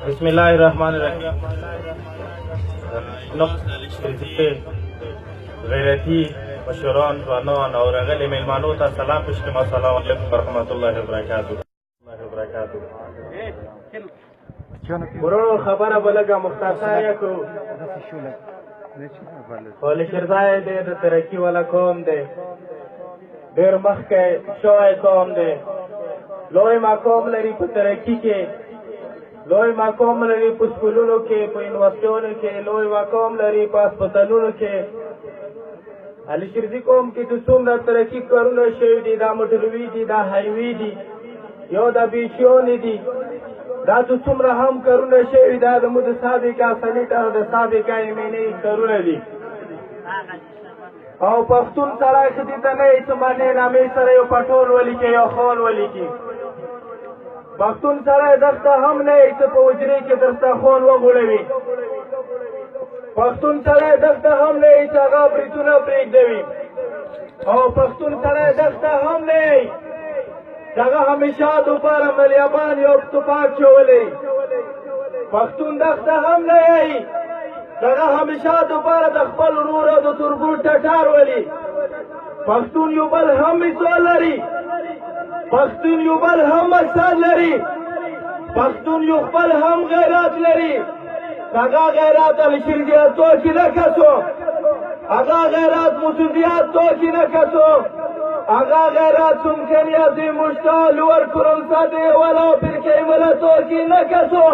बिस्मिल्लाहिर्रहमानिर्रहीम। غیرتی مشران ځوانان او راغلي میلمانو ته سلام پېښ کړم. السلام علیکم ورحمة الله وبرکاتہ. ورونو خبره به لږه مختصره کړو. ولې شیرزای دی د ترقي والا قوم دی، ډېر مخکې شوی قوم دی، لوی مقام لري په ترقي کې، لوی مقام لري په سکولونو کې، په یونیورسټیونو کې، لوی مقام لري په هسپتالونو کې. علي شیرزي قوم کې چې څومره ترقي کارونه شوي دي، دا موټروي دي، دا هایوي دي، یو دا بیچونې دي، دا چې څومره هم کارونه شوي دا زموږ د سابقه سنټ او د سابقه ایمنۍ کارونه دي. او پښتون سړی ښه دي ته نه یې چې منې نامې سره یو پټول ولیکي یو خول ولیکي. پښتون سړی دغته هم نه یې چې په حجرې کې دسترخوان وغوړوي. پښتون سړی دغته هم نه یې چې هغه بریتونه پرېږدوي. او پښتون سړی دغته هم نه یې چې هغه همیشه دوپاره ملیابان یو توپاک چولی. پښتون دغته هم نه یې چې هغه همیشه دوپاره د خپل ورور او د تربور ټټار ولي. پښتون یو بل هم مثال لري، پښتون یو بل هم مقصد لري، پښتون یو خپل هم غیرت لري. هغه غیرت علي شیرزي توکي نه کسو، هغه غیرت مسعودیت توکي نه کسو، هغه غیرت ممکنیت مشتال ورکرم ساده ولا فرقه ملا توکي نه کسو.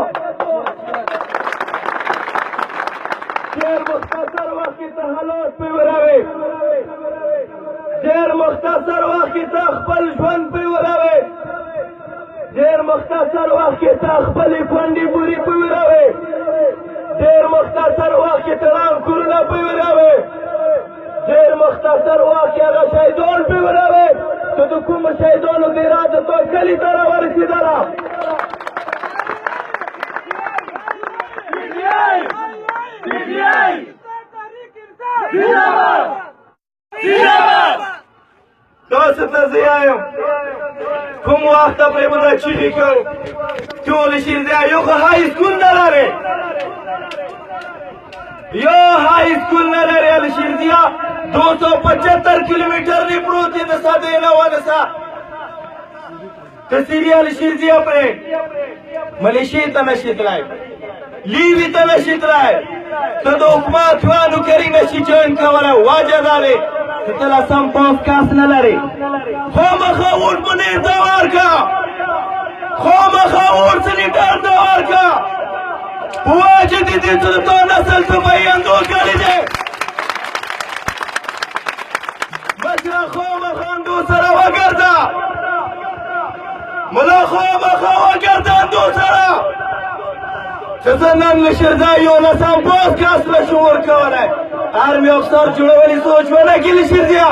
ډېر مختصر وخت کې ته حالات پې وراوې، ډېر مختصر وخت کې ته خپل ژوند پې وراوې، ډېر مختصر وخت کې ته خپلې کونډې بورې پې وراوې، ډېر مختصر وخت کې ته رانکورونه پې وراوې، ډېر مختصر وخت کې هغه شهیدان پې وراوې چې د کومو شهیدانو د اراده تو کلي ته راورسېدله. تاسو ته زه وایم کوم وخت پرې به دا چیغې کوو چې علي شیرزي یو خو های سکول نه لرې، یو های سکول نه لرې. علي شیرزي 275 کیلومیټر دی پروت دی د ساده نه ونسه. ته سیري علي شیرزي پرې ملیشې ته نشي تلای، لیوي ته نشي تلای، ته د حکومت وانو کري نشي جوین کولی. وجه دا دی چې ته لا سم پوس کاس نه لرې. خامخا اور منیر ته ورکړه، خامخا اور سنیټر ته ورکړه. په وجه د دې چې د تا نسل ته بیندو کړی دی. مشره خامخا اندو سره وګرځه، ملا خامخا وګرځه اندو سره چې زه نن له شیرزای یو نسم پوس کاس نشم ورکولی. آرمي افسر جوړولي سوچ ونه کړي له شیرزیه،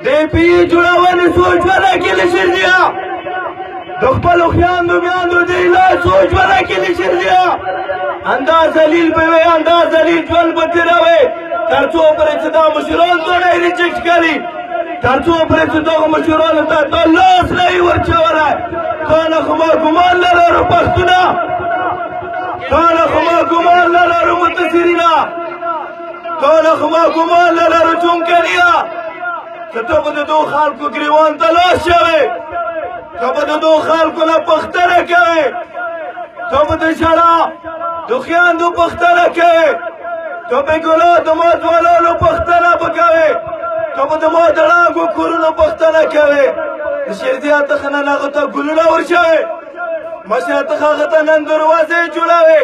دی پي جوړونې سوچ ونه کړي له شیرزیه، د خپلو خویندو میندو د علاج سوچ ونه کړي له شیرزیه. اندا ذلیل به وي، اندا ذلیل ژوند به تېروئ تر څو پورې چې دا مشران ځوړی ریجکټ کړي، تر څو پورې چې دغو مشرانو ته تا لاس نه یې ورچولی. تا نه خو ما ګمان نه لرو پښتونه، تا نه خو ما ګمان نه لرو متصرینه، تا نه خو ما ګمان نه لرو چونکریه چې ته به د دغو خلکو ګریوان ته لاس شوې، ته به د دغو خلکو نه پوښتنه کوې، ته به د ژړا د خویندو پوښتنه کوې، ته به ګناه د ما ځوانانو پوښتنه به کوې، ته به د ما د ړنګو کورونو پوښتنه کوې. د شیرزي ته نن هغه ته ګلونه ورشوې، مشره ته هغه ته نن دروازې جوړوې.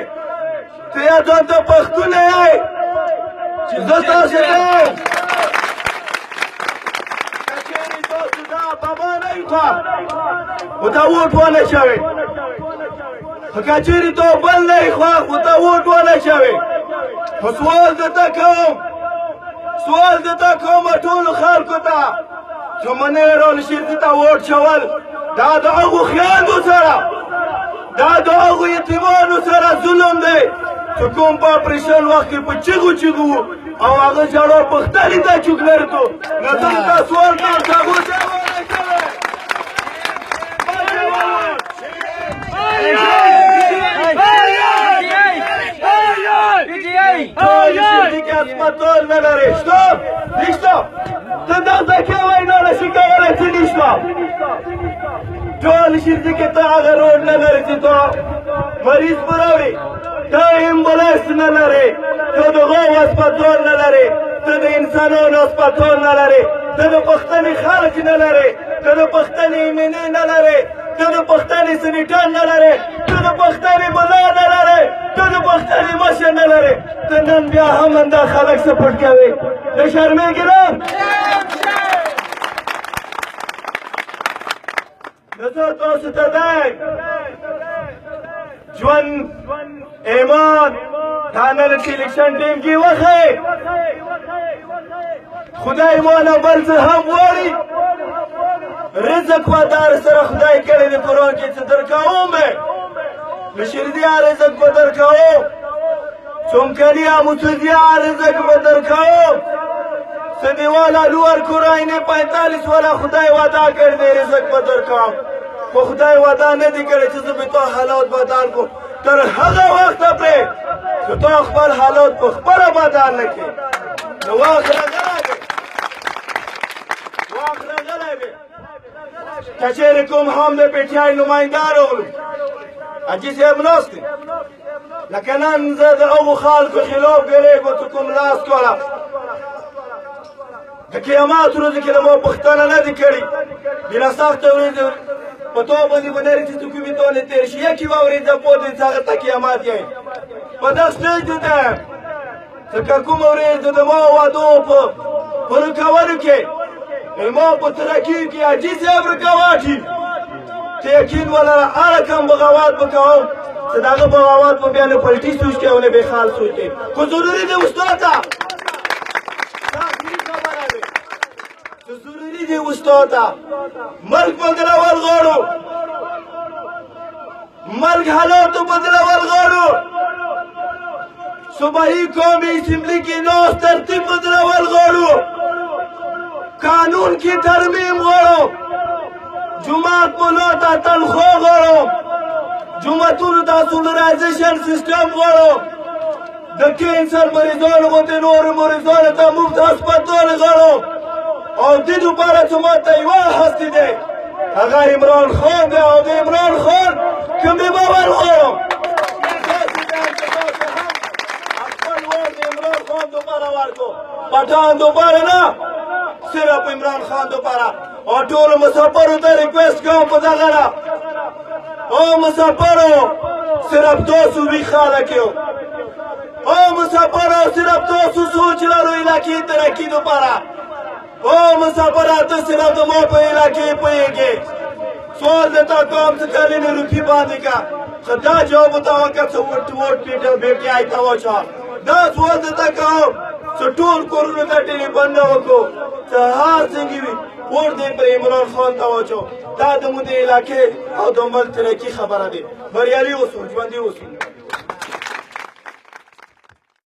ته یا ځان ته پښتون یې چې زه تاسو یم. که چېرې تاسو دا بابا نه یو خوا خو ته ووټ ونه شوې، خو که چېرې ته بل نه یې خوا خو ته ووټ ونه شوې. خو سوال درته کوم، سوال درته کوم ټولو خلکو ته چې منیر علي شیرزي ته ووټ شول، دا د هغو خویندو سره، دا د هغو یتیمانو سره ظلم دی چې کوم په اپریشن وخت کې په چیغو چیغو وو او هغه ژړو پوښتنې ته چوک لرتو. نو زه ته سوال کوم چې هغوی ځواب ورکوي. نشته ټول شیرجي کې ته هغه روډ نه لرې چې ته مریض به راوړې ته امبولانس نه لرې ته د غو هسپتال نه لرې ته د انسانانو هسپتال نه لرې ته د پښتنې خرج نه لرې ته د پښتنې ایمنې نه لرې ته د پښتنې سنیټر نه لرې ته د پښتنې ملا نه لرې ته د پښتنې مشر نه لرې ته نن بیا هم همدا خلک سپورټ کوې ته شرمېږې نه زه تاسو ته دی ژوند ایمان دا نن چې الیکشن ټیم کې وښیې خدای مانه بل څه هم غواړي رزق به در سره خدای کړی د قرآن کې څه درکوم مې د شیرزیا رزق به درکوم چمکنیا مسودیا رزق به درکوم سدی والا لور قرآن 45 والا خدای وعده کړی دی رزق به درکوم خو خدای وعده نه دی کړی چې زه به تا حالات بدل کړم تر هغه وخته پرې چې تا خپل حالات په خپله بدل نه کړې نو وخت راغلی دی وخت راغلی دی که چېرې کوم هم د پی ټي آی نماینده راغلو حاجي صاحب ناست دی لکه نن زه د هغو خلکو خلاف ګرېږم چې کوم لاس کړه د قیامت ورځې کې د ما پوښتنه نه دي کړې بنا سخته ورځې په تو باندې به نه رسي چې کومې تولې تېر شي یکې به ورځه پوه دی چې هغه ته قیامت یې په دا سټیج دی ځکه کومه ورځ د ما وعدو په رکولو کې ما په ترقي کې حاجي صاحب رکاوټ وي چې یقین ولره هر کم بغاوت به کوم چې د هغه بغاوت به بیا نه پلټي سوچ کوي او نه بېخال سوچ کوي خو ضروري دی استاده ضروري دی استاده ملک بدلول غواړو ملک حالاتو بدلول غواړو صوبایي قومي اسمبلي کې ناست ترتیب بدلول غواړو قانون کې ترمیم غواړو جومات ملا ته تنخوا غواړو جوماتونو ته سولرایزیشن سیسټم غواړو د کینسر مریضانو غوندې نورو مریضانو ته مفت هسپتال غواړو او دې دوپاره چې ما ته یوه هستي دی هغه عمران خان دی او د عمران خان کومې باور غواړم خپل وار د عمران خان دوپاره ورکړو پټان دوپاره نه صرف عمران خان دوپاره او ټولو مسافرو ته ریکویسټ کوم په دغه نه او مسافرو صرف تاسو وي خلک یو او مسافرو صرف تاسو سوچ لرو علاقې ترقي دوپاره او مسافرات صرف د ما په علاقې پوهېږي سوال درته کوم چې کلینې روپۍ باندې کا خو دا جواب ورته وکړه چې ووټ پی ټي آی ته واچوه دا سوال درته کوم چې ټول کورونو ته ټلیفون نه وکړو چې هر څنګه وي ووټ دې پر عمران خان ته واچو دا زموږ د علاقې او د ملک ترقي خبره دی بریالي اوسو ژوندي اوسو